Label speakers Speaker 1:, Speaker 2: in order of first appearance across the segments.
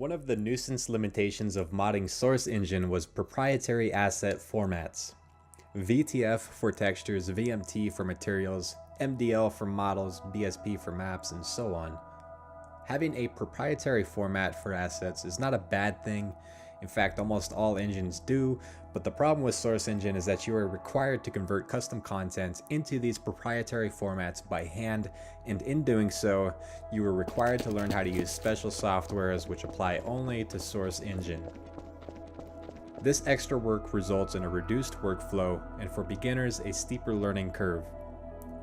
Speaker 1: One of the nuisance limitations of modding Source Engine was proprietary asset formats. VTF for textures, VMT for materials, MDL for models, BSP for maps, and so on. Having a proprietary format for assets is not a bad thing. In fact, almost all engines do, but the problem with Source Engine is that you are required to convert custom content into these proprietary formats by hand, and in doing so, you are required to learn how to use special softwares which apply only to Source Engine. This extra work results in a reduced workflow, and for beginners, a steeper learning curve.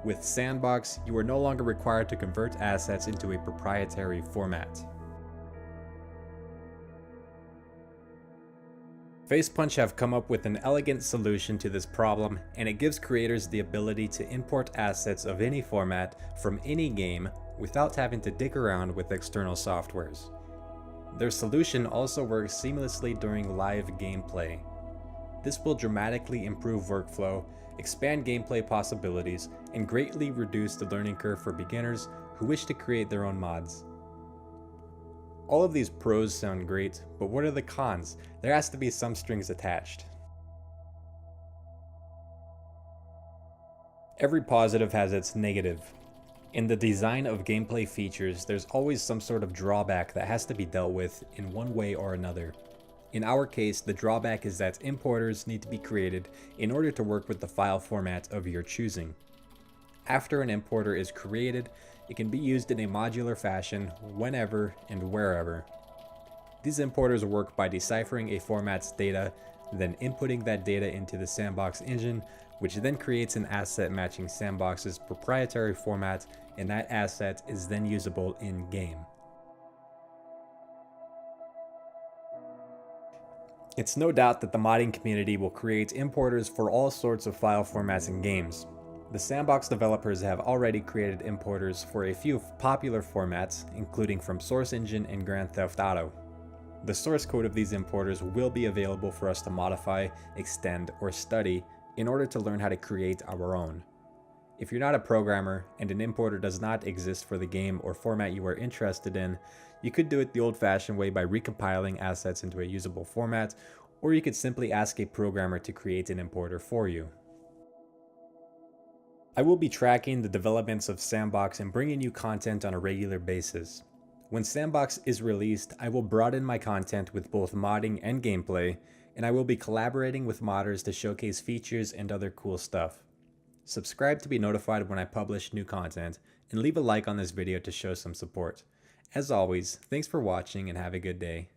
Speaker 1: With S&box, you are no longer required to convert assets into a proprietary format. Facepunch have come up with an elegant solution to this problem, and it gives creators the ability to import assets of any format from any game without having to dig around with external softwares. Their solution also works seamlessly during live gameplay. This will dramatically improve workflow, expand gameplay possibilities, and greatly reduce the learning curve for beginners who wish to create their own mods. All of these pros sound great, but what are the cons? There has to be some strings attached. Every positive has its negative. In the design of gameplay features, there's always some sort of drawback that has to be dealt with in one way or another. In our case, the drawback is that importers need to be created in order to work with the file format of your choosing. After an importer is created, it can be used in a modular fashion whenever and wherever. These importers work by deciphering a format's data, then inputting that data into the S&box engine, which then creates an asset matching S&box's proprietary format, and that asset is then usable in-game. It's no doubt that the modding community will create importers for all sorts of file formats in games. The S&box developers have already created importers for a few popular formats, including from Source Engine and Grand Theft Auto. The source code of these importers will be available for us to modify, extend, or study in order to learn how to create our own. If you're not a programmer and an importer does not exist for the game or format you are interested in, you could do it the old-fashioned way by recompiling assets into a usable format, or you could simply ask a programmer to create an importer for you. I will be tracking the developments of S&box and bringing you content on a regular basis. When S&box is released, I will broaden my content with both modding and gameplay, and I will be collaborating with modders to showcase features and other cool stuff. Subscribe to be notified when I publish new content, and leave a like on this video to show some support. As always, thanks for watching and have a good day.